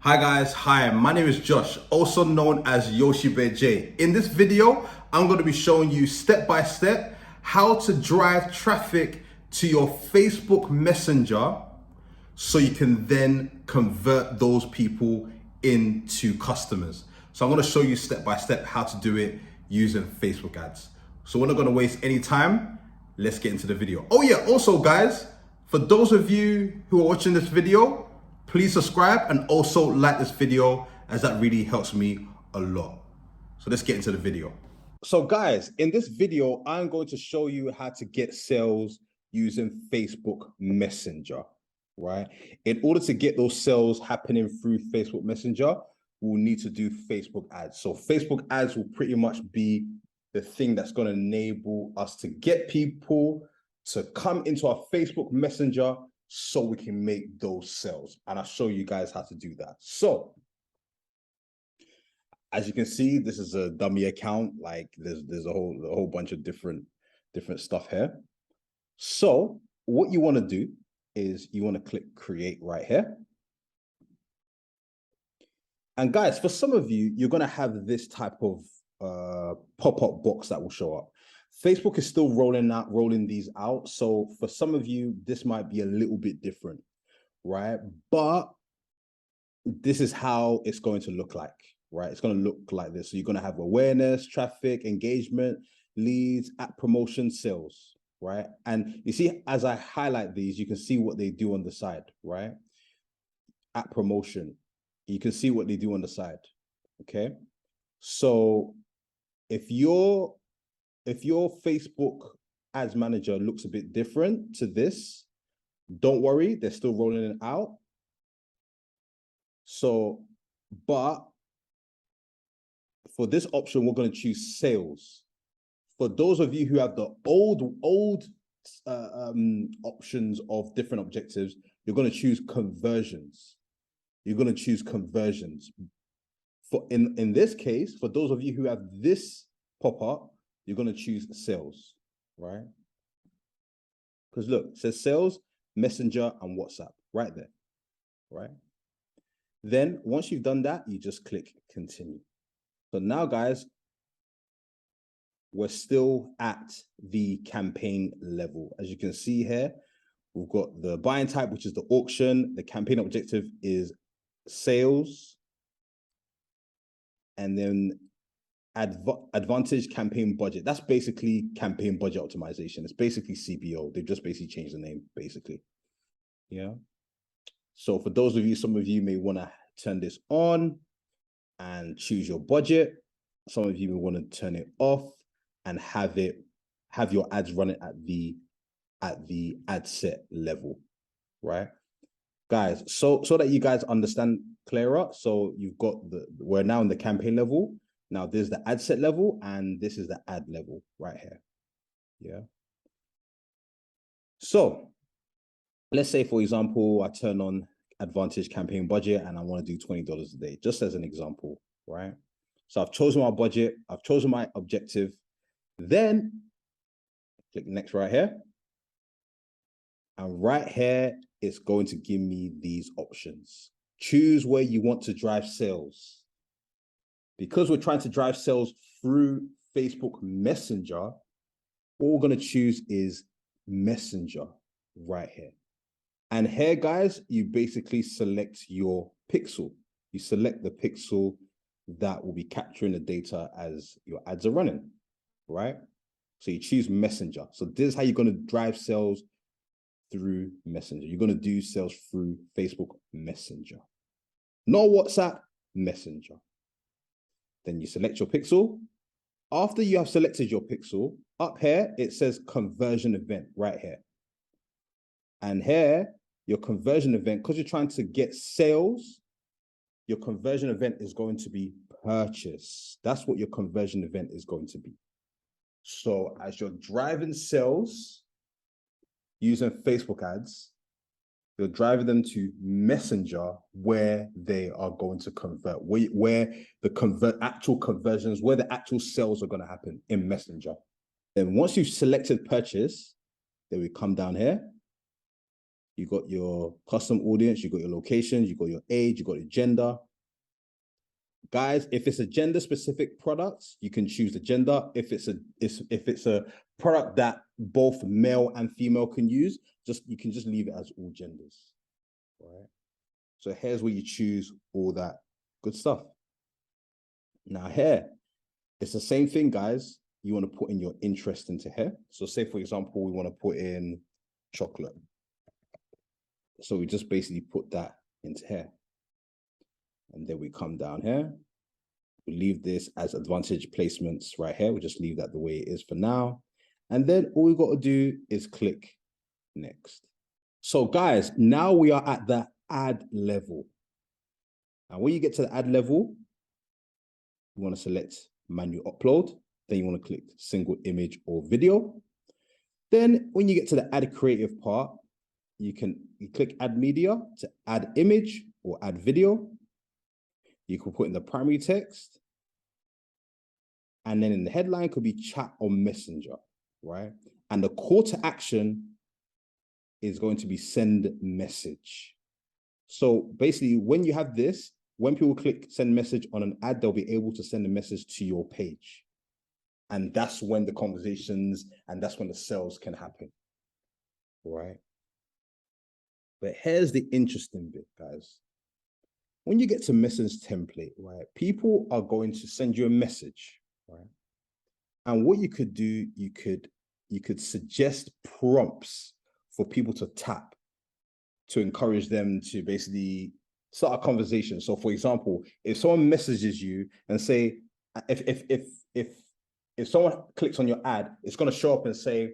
Hi guys, hi, my name is Josh, also known as Yoshi Bear J. In this video, I'm going to be showing you step by step how to drive traffic to your Facebook Messenger so you can then convert those people into customers. So I'm going to show you step by step how to do it using Facebook ads. So we're not going to waste any time. Let's get into the video. Oh yeah, also guys, for those of you who are watching this video, please subscribe and also like this video as that really helps me a lot. So let's get into the video. So guys, in this video, I'm going to show you how to get sales using Facebook Messenger, right? In order to get those sales happening through Facebook Messenger, we'll need to do Facebook ads. So Facebook ads will pretty much be the thing that's going to enable us to get people to come into our Facebook Messenger so we can make those sales. And I'll show you guys how to do that. So as you can see, this is a dummy account. Like there's a whole bunch of different stuff here. So what you want to do is you want to click create right here. And guys, for some of you, you're going to have this type of pop-up box that will show up. Facebook is still rolling these out. So for some of you, this might be a little bit different, right? But this is how it's going to look like, right? It's going to look like this. So you're going to have awareness, traffic, engagement, leads, app promotion, sales, right? And you see, as I highlight these, you can see what they do on the side, right? App promotion, you can see what they do on the side, okay? So if your Facebook ads manager looks a bit different to this, don't worry, they're still rolling it out. So, but for this option, we're going to choose sales. For those of you who have the old options of different objectives, you're going to choose conversions. You're going to choose conversions. For in this case, for those of you who have this pop-up, you're going to choose sales, right? Because look, it says sales, Messenger, and WhatsApp right there, right? Then once you've done that, you just click continue. So now, guys, we're still at the campaign level. As you can see here, we've got the buying type, which is the auction. The campaign objective is sales. And then advantage campaign budget. That's basically campaign budget optimization. It's basically CBO. They've just basically changed the name, basically. Yeah. So for those of you, some of you may want to turn this on and choose your budget. Some of you may want to turn it off and have your ads running at the ad set level, right? Guys, so that you guys understand clearer. So you've got we're now in the campaign level. Now there's the ad set level and this is the ad level right here. Yeah. So let's say, for example, I turn on advantage campaign budget and I want to do $20 a day, just as an example, right? So I've chosen my budget, I've chosen my objective. Then click next right here. And right here, it's going to give me these options. Choose where you want to drive sales. Because we're trying to drive sales through Facebook Messenger, all we're going to choose is Messenger right here. And here, guys, you basically select your pixel. You select the pixel that will be capturing the data as your ads are running, right? So you choose Messenger. So this is how you're going to drive sales through Messenger. You're going to do sales through Facebook Messenger. Not WhatsApp, Messenger. Then you select your pixel. After you have selected your pixel, up here, it says conversion event right here. And here, your conversion event, because you're trying to get sales, your conversion event is going to be purchase. That's what your conversion event is going to be. So as you're driving sales using Facebook ads, you're driving them to Messenger where they are going to convert, where the actual conversions, where the actual sales are going to happen in Messenger. Then once you've selected purchase, then we come down here You got your custom audience, you got your locations, you got your age, you got your gender. Guys, if it's a gender specific product, you can choose the gender. If it's a product that both male and female can use, you can just leave it as all genders. Right. So here's where you choose all that good stuff. Now here, it's the same thing, guys. You want to put in your interest into here. So say, for example, we want to put in chocolate. So we just basically put that into here. And then we come down here. We leave this as advantage placements right here. We just leave that the way it is for now. And then all we got to do is click next. So guys, now we are at the ad level. And when you get to the ad level, you want to select manual upload. Then you want to click single image or video. Then when you get to the ad creative part, you click add media to add image or add video. You can put in the primary text. And then in the headline could be chat or messenger, right? And the call to action is going to be send message. So basically when you have this, when people click send message on an ad, they'll be able to send a message to your page. And that's when the conversations and that's when the sales can happen, right? But here's the interesting bit, guys. When you get to message template, right, people are going to send you a message, right? And what you could do, you could suggest prompts for people to tap to encourage them to basically start a conversation. So for example, if someone messages you and say, if someone clicks on your ad, it's going to show up and say,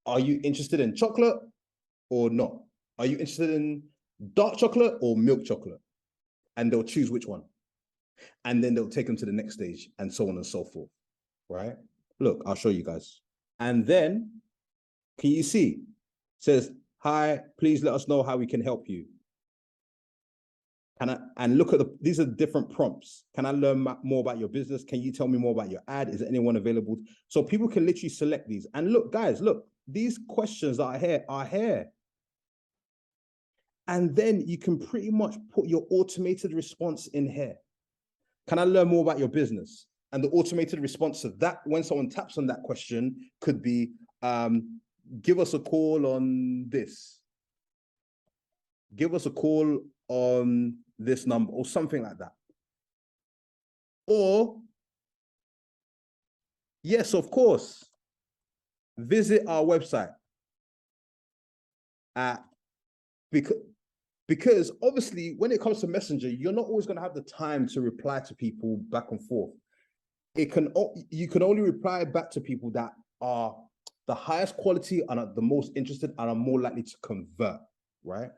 are you interested in chocolate or not? Are you interested in dark chocolate or milk chocolate? And they'll choose which one. And then they'll take them to the next stage and so on and so forth, right? Look, I'll show you guys. And then, can you see? It says, hi, please let us know how we can help you. And look at these are different prompts. Can I learn more about your business? Can you tell me more about your ad? Is there anyone available? So people can literally select these. And look, guys, look, these questions that are here. And then you can pretty much put your automated response in here. Can I learn more about your business? And the automated response to that, when someone taps on that question, could be, give us a call on this. Give us a call on this number or something like that. Or, yes, of course, visit our website because obviously when it comes to Messenger, you're not always going to have the time to reply to people back and forth. You can only reply back to people that are the highest quality and are the most interested and are more likely to convert, right?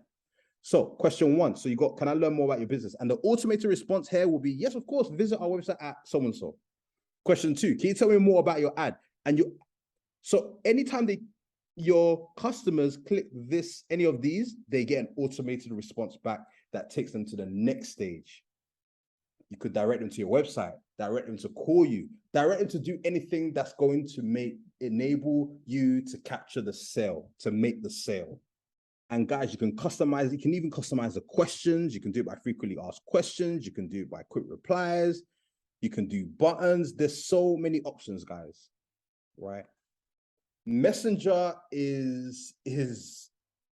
So question one, so you got, can I learn more about your business? And the automated response here will be, yes, of course, visit our website at so-and-so. Question two, can you tell me more about your ad? So anytime your customers click any of these, they get an automated response back that takes them to the next stage. You could direct them to your website, direct them to call you, direct them to do anything that's going to enable you to capture the sale, to make the sale. And guys, you can customize, you can even customize the questions. You can do it by frequently asked questions. You can do it by quick replies. You can do buttons. There's so many options, guys, right? Messenger is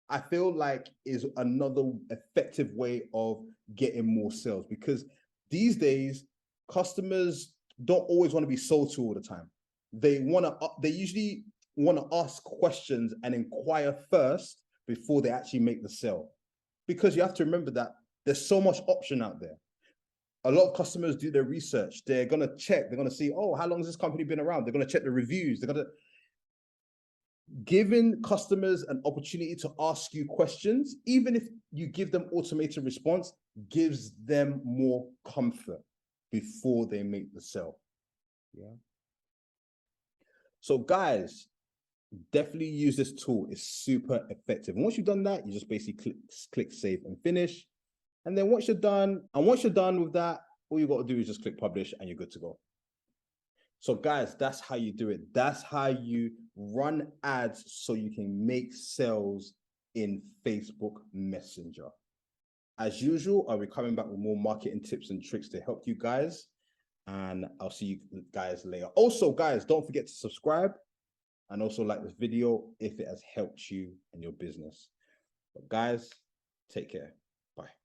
I feel like is another effective way of getting more sales, because these days customers don't always want to be sold to all the time. They usually want to ask questions and inquire first before they actually make the sale, because you have to remember that there's so much option out there. A lot of customers do their research. They're going to check, they're going to see, oh, how long has this company been around? They're going to check the reviews. They're going to giving customers an opportunity to ask you questions, even if you give them automated response, gives them more comfort before they make the sale. Yeah. So guys, definitely use this tool. It's super effective. And once you've done that, you just basically click save and finish. And then once you're done with that, all you got to do is just click publish and you're good to go. So guys, that's how you do it. That's how you run ads so you can make sales in Facebook Messenger. As usual, I'll be coming back with more marketing tips and tricks to help you guys. And I'll see you guys later. Also, guys, don't forget to subscribe and also like this video if it has helped you in your business. But guys, take care. Bye.